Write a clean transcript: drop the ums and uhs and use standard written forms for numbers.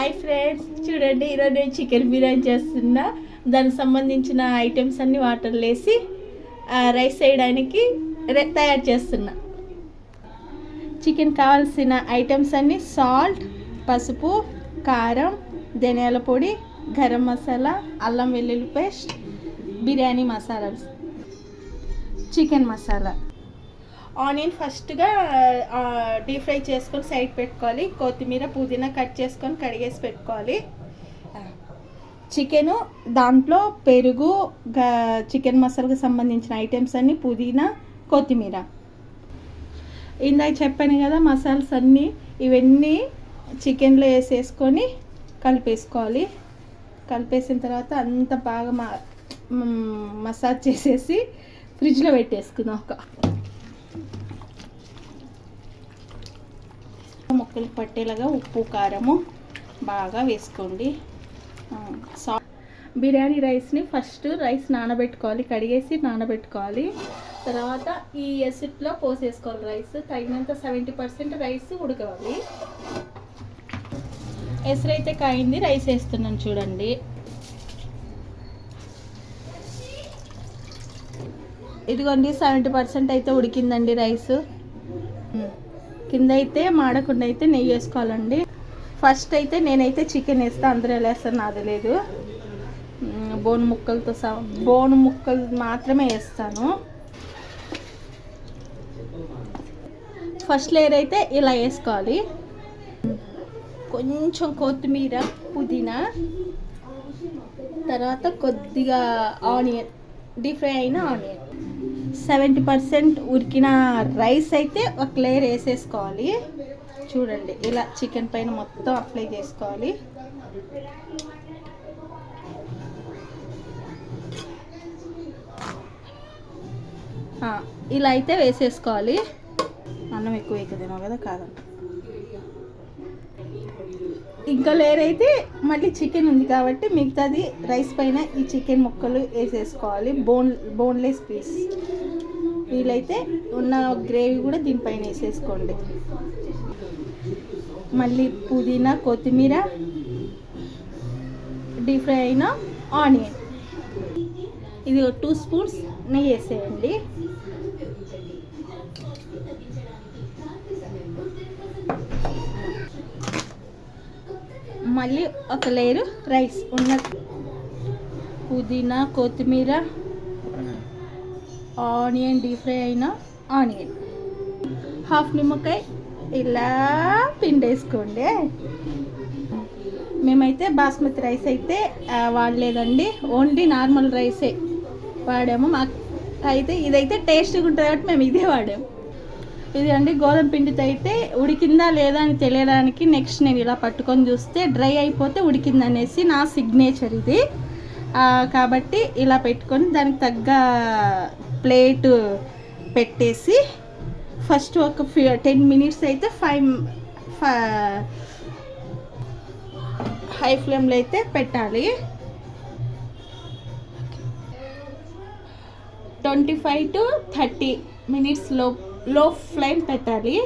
Hi friends, చూడండి ఈరోజు నేను చికెన్ బిర్యానీ చేస్తున్నా. దానికి సంబంధించిన ఐటమ్స్ అన్ని వాటర్లో వేసి రైస్ వేయడానికి తయారు చేస్తున్నా. చికెన్ కావాల్సిన ఐటమ్స్ అన్ని సాల్ట్, పసుపు, కారం, ధనియాల పొడి, గరం మసాలా, అల్లం వెల్లుల్లి paste, biryani masala, chicken masala. Onion ఫస్ట్గా డీప్ ఫ్రై చేసుకొని సైడ్ పెట్టుకోవాలి. కొత్తిమీర, పుదీనా కట్ చేసుకొని కడిగేసి పెట్టుకోవాలి. చికెను దాంట్లో పెరుగు, చికెన్ మసాలాకు సంబంధించిన ఐటమ్స్ అన్నీ, పుదీనా, కొత్తిమీర. ఇందాక చెప్పాను కదా మసాలాస్ అన్నీ, ఇవన్నీ చికెన్లో వేసేసుకొని కలిపేసుకోవాలి. కలిపేసిన తర్వాత అంత బాగా మసాజ్ చేసేసి ఫ్రిడ్జ్లో పెట్టేసుకుందాం. ముక్కలకు పట్టేలాగా ఉప్పు, కారము బాగా వేసుకోండి. బిర్యానీ రైస్ని ఫస్ట్ రైస్ నానబెట్టుకోవాలి, కడిగేసి నానబెట్టుకోవాలి. తర్వాత ఈ ఎసిడ్లో పోసేసుకోవాలి. రైస్ తగినంత 70% రైస్ ఉడకాలి. ఎసరైతే కాయింది, రైస్ వేస్తున్నాను చూడండి. ఇదిగోండి 70% అయితే ఉడికిందండి రైస్. కింద అయితే మాడకుండా అయితే నెయ్యి వేసుకోవాలండి. ఫస్ట్ అయితే నేనైతే చికెన్ వేస్తాను, అందరూ ఎలా వేస్తాను నాది లేదు. బోన్ ముక్కలు మాత్రమే వేస్తాను. ఫస్ట్ లేయర్ అయితే ఇలా వేసుకోవాలి. కొంచెం కొత్తిమీర, పుదీనా, తర్వాత కొద్దిగా ఆనియన్, డీప్ ఫ్రై అయిన ఆనియన్. 70% ఉడికిన రైస్ అయితే ఒక లేయర్ వేసేసుకోవాలి. చూడండి ఇలా చికెన్ పైన మొత్తం అప్లై చేసుకోవాలి. ఇలా అయితే వేసేసుకోవాలి. అన్నం ఎక్కువ అవుతుందేమో కదా, కాదంట. ఇంకా లేయర్ అయితే మళ్ళీ చికెన్ ఉంది కాబట్టి మిగతాది రైస్ పైన ఈ చికెన్ ముక్కలు వేసేసుకోవాలి. Boneless piece. వీలైతే ఉన్న గ్రేవీ కూడా దీనిపైన వేసేసుకోండి. మళ్ళీ పుదీనా, కొత్తిమీర, డీప్ ఫ్రై అయిన ఆనియన్. ఇది 2 స్పూన్స్ నెయ్యి వేసేయండి. మళ్ళీ ఒక లేయరు రైస్ ఉన్న పుదీనా, కొత్తిమీర, ఆనియన్, డీప్ ఫ్రై అయిన ఆనియన్, హాఫ్ నిమ్మకాయ ఇలా పిండేసుకోండి. మేమైతే బాస్మతి రైస్ అయితే వాడలేదండి, ఓన్లీ నార్మల్ రైసే వాడాము. మాకు అయితే ఇదైతే టేస్ట్గా ఉంటుంది కాబట్టి మేము ఇదే వాడాము. ఇది అండి గోధుమ పిండితో అయితే ఉడికిందా లేదా అని తెలియడానికి నెక్స్ట్ నేను ఇలా పట్టుకొని చూస్తే డ్రై అయిపోతే ఉడికిందనేసి నా సిగ్నేచర్ ఇది. కాబట్టి ఇలా పెట్టుకొని దానికి తగ్గ ప్లేట్ పెట్టేసి ఫస్ట్ ఒక 10 మినిట్స్ అయితే హై ఫ్లేమ్లో అయితే పెట్టాలి. 25 to 30 మినిట్స్ లో ఫ్లేమ్ పెట్టాలి.